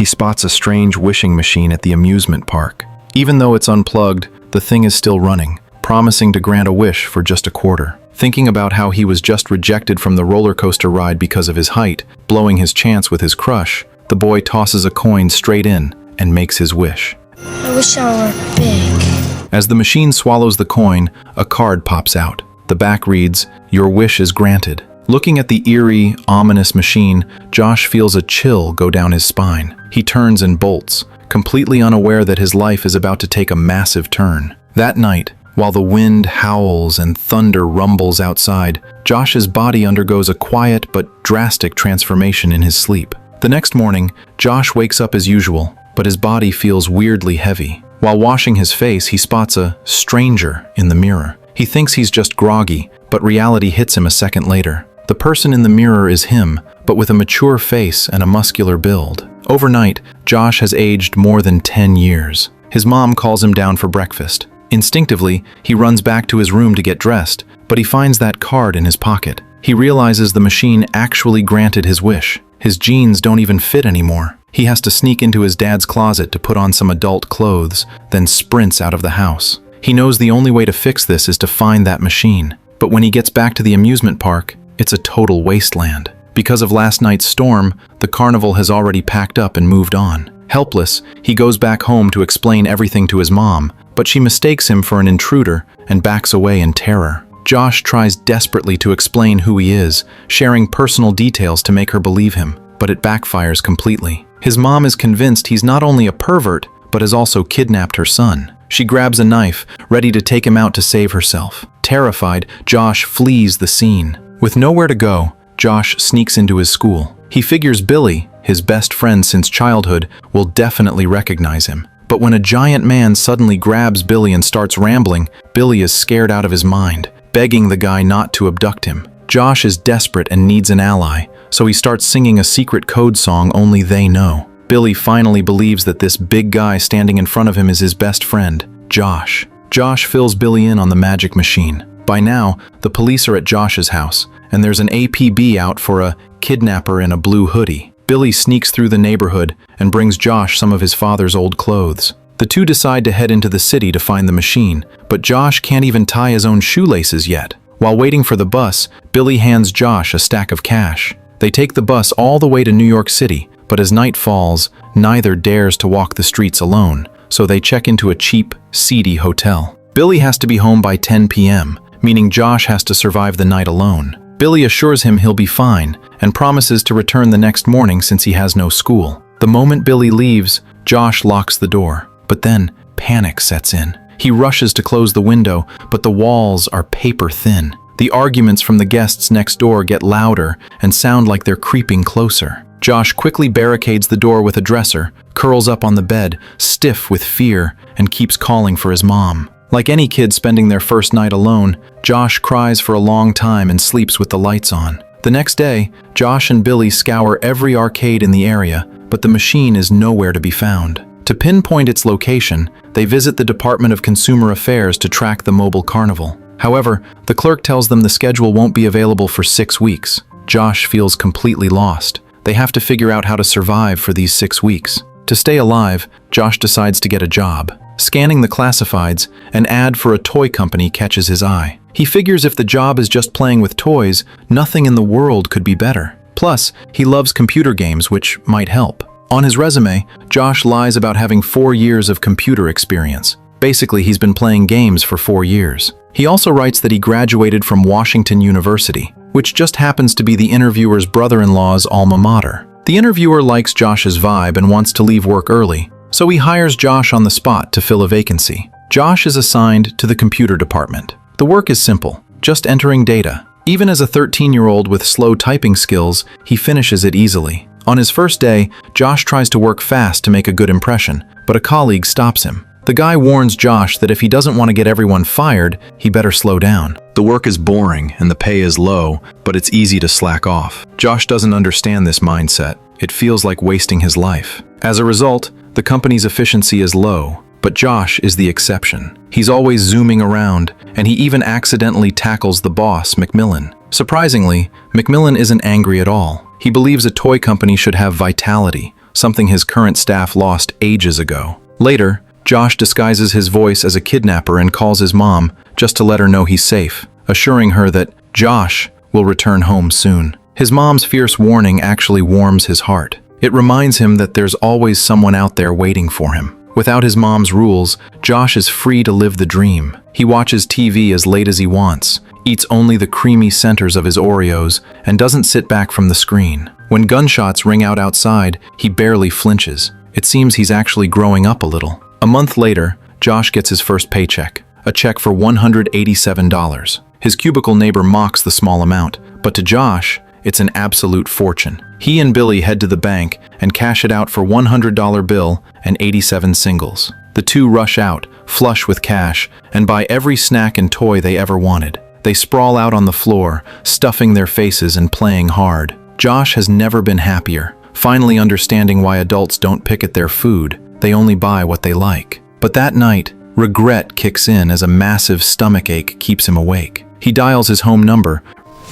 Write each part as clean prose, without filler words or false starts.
he spots a strange wishing machine at the amusement park. Even though it's unplugged, the thing is still running, promising to grant a wish for just a quarter. Thinking about how he was just rejected from the roller coaster ride because of his height, blowing his chance with his crush, the boy tosses a coin straight in and makes his wish. I wish I were big. As the machine swallows the coin, a card pops out. The back reads, "Your wish is granted." Looking at the eerie, ominous machine, Josh feels a chill go down his spine. He turns and bolts, completely unaware that his life is about to take a massive turn. That night, while the wind howls and thunder rumbles outside, Josh's body undergoes a quiet but drastic transformation in his sleep. The next morning, Josh wakes up as usual, but his body feels weirdly heavy. While washing his face, he spots a stranger in the mirror. He thinks he's just groggy, but reality hits him a second later. The person in the mirror is him, but with a mature face and a muscular build. Overnight, Josh has aged more than 10 years. His mom calls him down for breakfast. Instinctively, he runs back to his room to get dressed, but he finds that card in his pocket. He realizes the machine actually granted his wish. His jeans don't even fit anymore. He has to sneak into his dad's closet to put on some adult clothes, then sprints out of the house. He knows the only way to fix this is to find that machine. But when he gets back to the amusement park, it's a total wasteland. Because of last night's storm, the carnival has already packed up and moved on. Helpless, he goes back home to explain everything to his mom, but she mistakes him for an intruder and backs away in terror. Josh tries desperately to explain who he is, sharing personal details to make her believe him, but it backfires completely. His mom is convinced he's not only a pervert, but has also kidnapped her son. She grabs a knife, ready to take him out to save herself. Terrified, Josh flees the scene. With nowhere to go, Josh sneaks into his school. He figures Billy, his best friend since childhood, will definitely recognize him. But when a giant man suddenly grabs Billy and starts rambling, Billy is scared out of his mind, begging the guy not to abduct him. Josh is desperate and needs an ally, so he starts singing a secret code song only they know. Billy finally believes that this big guy standing in front of him is his best friend, Josh. Josh fills Billy in on the magic machine. By now, the police are at Josh's house, and there's an APB out for a kidnapper in a blue hoodie. Billy sneaks through the neighborhood and brings Josh some of his father's old clothes. The two decide to head into the city to find the machine, but Josh can't even tie his own shoelaces yet. While waiting for the bus, Billy hands Josh a stack of cash. They take the bus all the way to New York City, but as night falls, neither dares to walk the streets alone, so they check into a cheap, seedy hotel. Billy has to be home by 10 p.m., meaning Josh has to survive the night alone. Billy assures him he'll be fine and promises to return the next morning since he has no school. The moment Billy leaves, Josh locks the door, but then panic sets in. He rushes to close the window, but the walls are paper thin. The arguments from the guests next door get louder and sound like they're creeping closer. Josh quickly barricades the door with a dresser, curls up on the bed, stiff with fear, and keeps calling for his mom. Like any kid spending their first night alone, Josh cries for a long time and sleeps with the lights on. The next day, Josh and Billy scour every arcade in the area, but the machine is nowhere to be found. To pinpoint its location, they visit the Department of Consumer Affairs to track the mobile carnival. However, the clerk tells them the schedule won't be available for 6 weeks. Josh feels completely lost. They have to figure out how to survive for these 6 weeks. To stay alive, Josh decides to get a job. Scanning the classifieds, an ad for a toy company catches his eye. He figures if the job is just playing with toys, nothing in the world could be better. Plus, he loves computer games, which might help. On his resume, Josh lies about having 4 years of computer experience. Basically, he's been playing games for 4 years. He also writes that he graduated from Washington University, which just happens to be the interviewer's brother-in-law's alma mater. The interviewer likes Josh's vibe and wants to leave work early, so he hires Josh on the spot to fill a vacancy. Josh is assigned to the computer department. The work is simple, just entering data. Even as a 13-year-old with slow typing skills, he finishes it easily. On his first day, Josh tries to work fast to make a good impression, but a colleague stops him. The guy warns Josh that if he doesn't want to get everyone fired, he better slow down. The work is boring and the pay is low, but it's easy to slack off. Josh doesn't understand this mindset. It feels like wasting his life. As a result, the company's efficiency is low, but Josh is the exception. He's always zooming around, and he even accidentally tackles the boss, McMillan. Surprisingly, McMillan isn't angry at all. He believes a toy company should have vitality, something his current staff lost ages ago. Later, Josh disguises his voice as a kidnapper and calls his mom just to let her know he's safe, assuring her that Josh will return home soon. His mom's fierce warning actually warms his heart. It reminds him that there's always someone out there waiting for him. Without his mom's rules, Josh is free to live the dream. He watches TV as late as he wants, eats only the creamy centers of his Oreos, and doesn't sit back from the screen. When gunshots ring out outside, he barely flinches. It seems he's actually growing up a little. A month later, Josh gets his first paycheck, a check for $187. His cubicle neighbor mocks the small amount, but to Josh, it's an absolute fortune. He and Billy head to the bank and cash it out for $100 bill and 87 singles. The two rush out, flush with cash, and buy every snack and toy they ever wanted. They sprawl out on the floor, stuffing their faces and playing hard. Josh has never been happier, finally understanding why adults don't pick at their food. They only buy what they like. But that night, regret kicks in as a massive stomach ache keeps him awake. He dials his home number.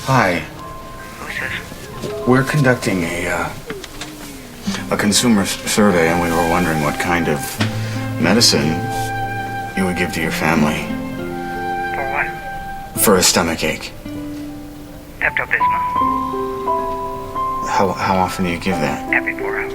Hi. We're conducting a consumer survey, and we were wondering what kind of medicine you would give to your family. For what? For a stomach ache. Pepto-Bismol. How often do you give that? Every 4 hours.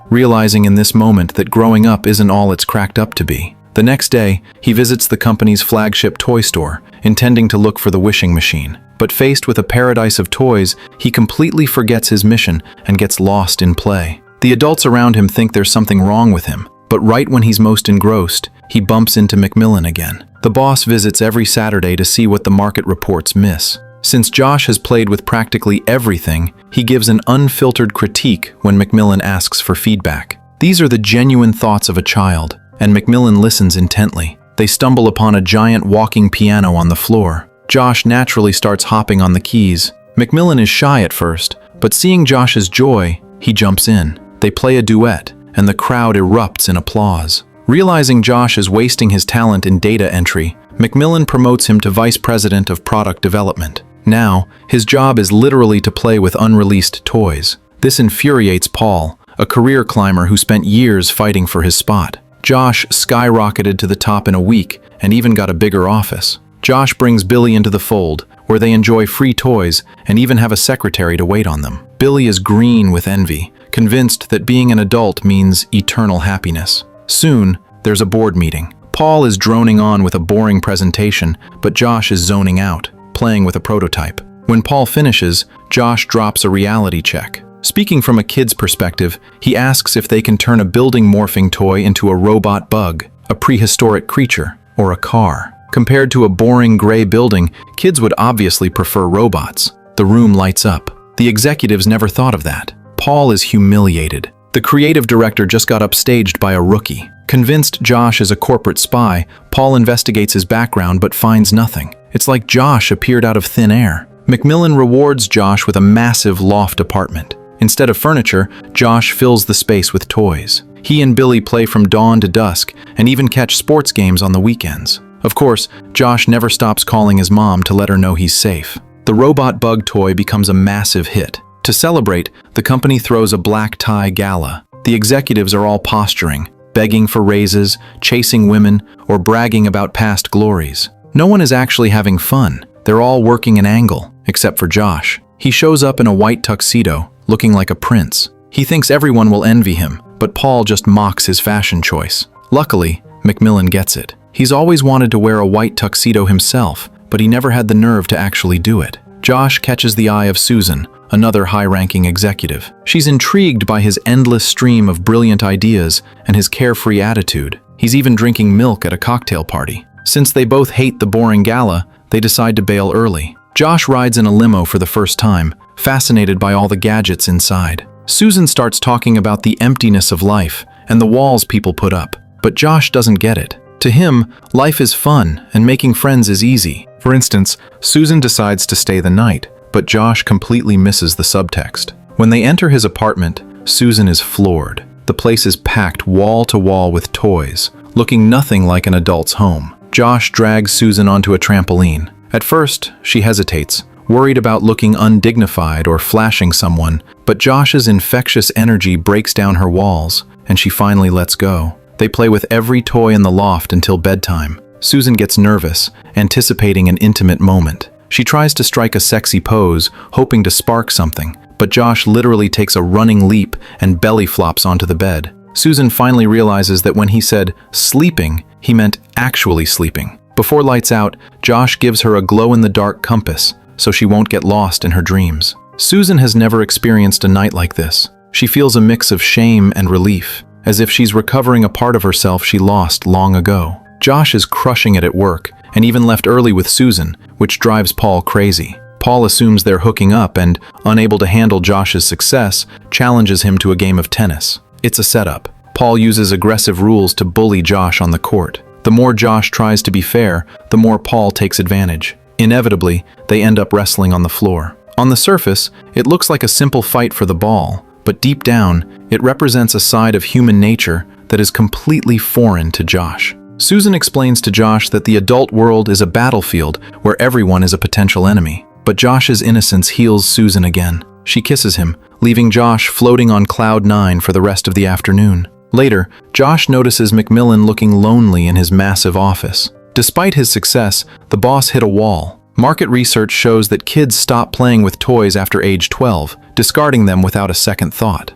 Realizing in this moment that growing up isn't all it's cracked up to be. The next day, he visits the company's flagship toy store, intending to look for the wishing machine. But faced with a paradise of toys, he completely forgets his mission and gets lost in play. The adults around him think there's something wrong with him, but right when he's most engrossed, he bumps into Macmillan again. The boss visits every Saturday to see what the market reports miss. Since Josh has played with practically everything, he gives an unfiltered critique when Macmillan asks for feedback. These are the genuine thoughts of a child, and Macmillan listens intently. They stumble upon a giant walking piano on the floor. Josh naturally starts hopping on the keys. Macmillan is shy at first, but seeing Josh's joy, he jumps in. They play a duet, and the crowd erupts in applause. Realizing Josh is wasting his talent in data entry, Macmillan promotes him to Vice President of Product Development. Now, his job is literally to play with unreleased toys. This infuriates Paul, a career climber who spent years fighting for his spot. Josh skyrocketed to the top in a week and even got a bigger office. Josh brings Billy into the fold, where they enjoy free toys and even have a secretary to wait on them. Billy is green with envy, convinced that being an adult means eternal happiness. Soon, there's a board meeting. Paul is droning on with a boring presentation, but Josh is zoning out, playing with a prototype. When Paul finishes, Josh drops a reality check. Speaking from a kid's perspective, he asks if they can turn a building morphing toy into a robot bug, a prehistoric creature, or a car. Compared to a boring gray building, kids would obviously prefer robots. The room lights up. The executives never thought of that. Paul is humiliated. The creative director just got upstaged by a rookie. Convinced Josh is a corporate spy, Paul investigates his background but finds nothing. It's like Josh appeared out of thin air. Macmillan rewards Josh with a massive loft apartment. Instead of furniture, Josh fills the space with toys. He and Billy play from dawn to dusk and even catch sports games on the weekends. Of course, Josh never stops calling his mom to let her know he's safe. The robot bug toy becomes a massive hit. To celebrate, the company throws a black tie gala. The executives are all posturing, begging for raises, chasing women, or bragging about past glories. No one is actually having fun. They're all working an angle, except for Josh. He shows up in a white tuxedo, looking like a prince. He thinks everyone will envy him, but Paul just mocks his fashion choice. Luckily, Macmillan gets it. He's always wanted to wear a white tuxedo himself, but he never had the nerve to actually do it. Josh catches the eye of Susan, another high-ranking executive. She's intrigued by his endless stream of brilliant ideas and his carefree attitude. He's even drinking milk at a cocktail party. Since they both hate the boring gala, they decide to bail early. Josh rides in a limo for the first time, fascinated by all the gadgets inside. Susan starts talking about the emptiness of life and the walls people put up, but Josh doesn't get it. To him, life is fun and making friends is easy. For instance, Susan decides to stay the night, but Josh completely misses the subtext. When they enter his apartment, Susan is floored. The place is packed wall to wall with toys, looking nothing like an adult's home. Josh drags Susan onto a trampoline. At first, she hesitates, worried about looking undignified or flashing someone, but Josh's infectious energy breaks down her walls, and she finally lets go. They play with every toy in the loft until bedtime. Susan gets nervous, anticipating an intimate moment. She tries to strike a sexy pose, hoping to spark something, but Josh literally takes a running leap and belly flops onto the bed. Susan finally realizes that when he said sleeping, he meant actually sleeping. Before lights out, Josh gives her a glow-in-the-dark compass, so she won't get lost in her dreams. Susan has never experienced a night like this. She feels a mix of shame and relief, as if she's recovering a part of herself she lost long ago. Josh is crushing it at work, and even left early with Susan, which drives Paul crazy. Paul assumes they're hooking up and, unable to handle Josh's success, challenges him to a game of tennis. It's a setup. Paul uses aggressive rules to bully Josh on the court. The more Josh tries to be fair, the more Paul takes advantage. Inevitably, they end up wrestling on the floor. On the surface, it looks like a simple fight for the ball, but deep down, it represents a side of human nature that is completely foreign to Josh. Susan explains to Josh that the adult world is a battlefield where everyone is a potential enemy. But Josh's innocence heals Susan again. She kisses him, leaving Josh floating on cloud 9 for the rest of the afternoon. Later, Josh notices Macmillan looking lonely in his massive office. Despite his success, the boss hit a wall. Market research shows that kids stop playing with toys after age 12, discarding them without a second thought.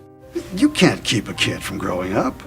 You can't keep a kid from growing up.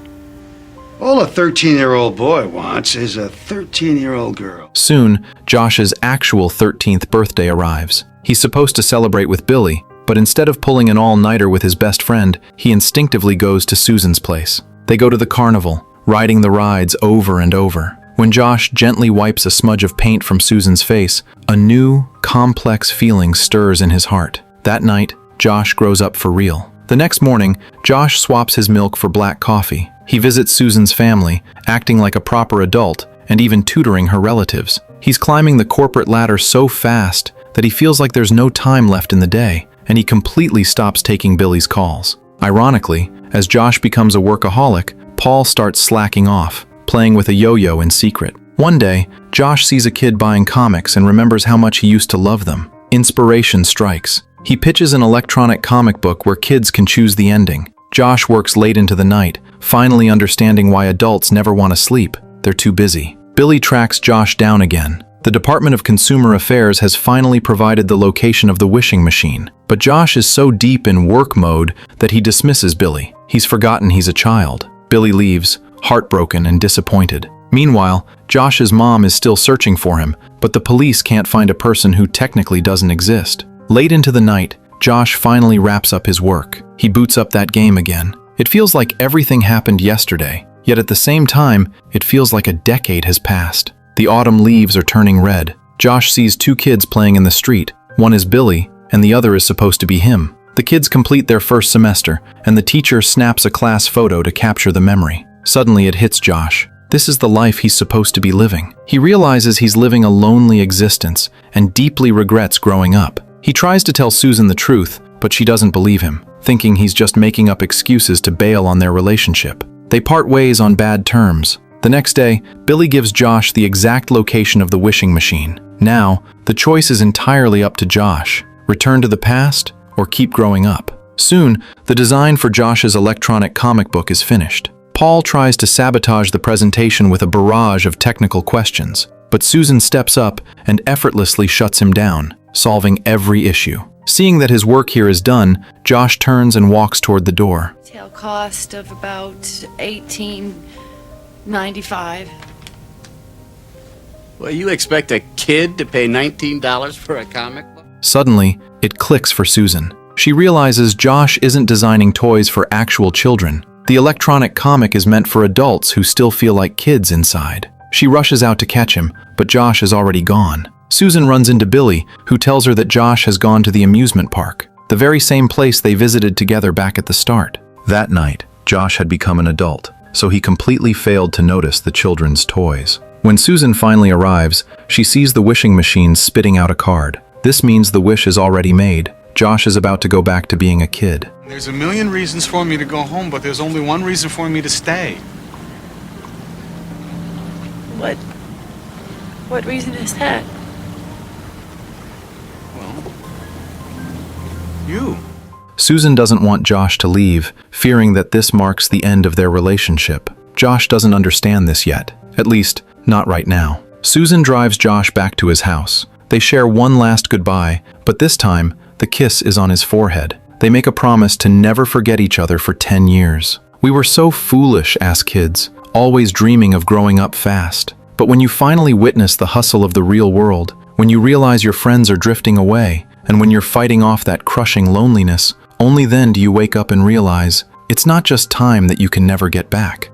All a 13-year-old boy wants is a 13-year-old girl. Soon, Josh's actual 13th birthday arrives. He's supposed to celebrate with Billy, but instead of pulling an all-nighter with his best friend, he instinctively goes to Susan's place. They go to the carnival, riding the rides over and over. When Josh gently wipes a smudge of paint from Susan's face, a new, complex feeling stirs in his heart. That night, Josh grows up for real. The next morning, Josh swaps his milk for black coffee. He visits Susan's family, acting like a proper adult, and even tutoring her relatives. He's climbing the corporate ladder so fast that he feels like there's no time left in the day, and he completely stops taking Billy's calls. Ironically, as Josh becomes a workaholic, Paul starts slacking off, playing with a yo-yo in secret. One day, Josh sees a kid buying comics and remembers how much he used to love them. Inspiration strikes. He pitches an electronic comic book where kids can choose the ending. Josh works late into the night, finally understanding why adults never want to sleep. They're too busy. Billy tracks Josh down again. The Department of Consumer Affairs has finally provided the location of the wishing machine, but Josh is so deep in work mode that he dismisses Billy. He's forgotten he's a child. Billy leaves, heartbroken and disappointed. Meanwhile, Josh's mom is still searching for him, but the police can't find a person who technically doesn't exist. Late into the night, Josh finally wraps up his work. He boots up that game again. It feels like everything happened yesterday, yet at the same time, it feels like a decade has passed. The autumn leaves are turning red. Josh sees two kids playing in the street. One is Billy, and the other is supposed to be him. The kids complete their first semester, and the teacher snaps a class photo to capture the memory. Suddenly it hits Josh. This is the life he's supposed to be living. He realizes he's living a lonely existence and deeply regrets growing up. He tries to tell Susan the truth, but she doesn't believe him, thinking he's just making up excuses to bail on their relationship. They part ways on bad terms. The next day, Billy gives Josh the exact location of the wishing machine. Now, the choice is entirely up to Josh. Return to the past or keep growing up. Soon, the design for Josh's electronic comic book is finished. Paul tries to sabotage the presentation with a barrage of technical questions, but Susan steps up and effortlessly shuts him down, solving every issue. Seeing that his work here is done, Josh turns and walks toward the door. Retail cost of about $18.95. Well, you expect a kid to pay $19 for a comic book? Suddenly, it clicks for Susan. She realizes Josh isn't designing toys for actual children. The electronic comic is meant for adults who still feel like kids inside. She rushes out to catch him, but Josh is already gone. Susan runs into Billy, who tells her that Josh has gone to the amusement park, the very same place they visited together back at the start. That night, Josh had become an adult, so he completely failed to notice the children's toys. When Susan finally arrives, she sees the wishing machine spitting out a card. This means the wish is already made. Josh is about to go back to being a kid. There's a million reasons for me to go home, but there's only one reason for me to stay. What reason is that? Well, You. Susan doesn't want Josh to leave, fearing that this marks the end of their relationship. Josh doesn't understand this yet, at least not right now. Susan drives Josh back to his house. They share one last goodbye, but this time, the kiss is on his forehead. They make a promise to never forget each other for 10 years. We were so foolish as kids, always dreaming of growing up fast. But when you finally witness the hustle of the real world, when you realize your friends are drifting away, and when you're fighting off that crushing loneliness, only then do you wake up and realize it's not just time that you can never get back.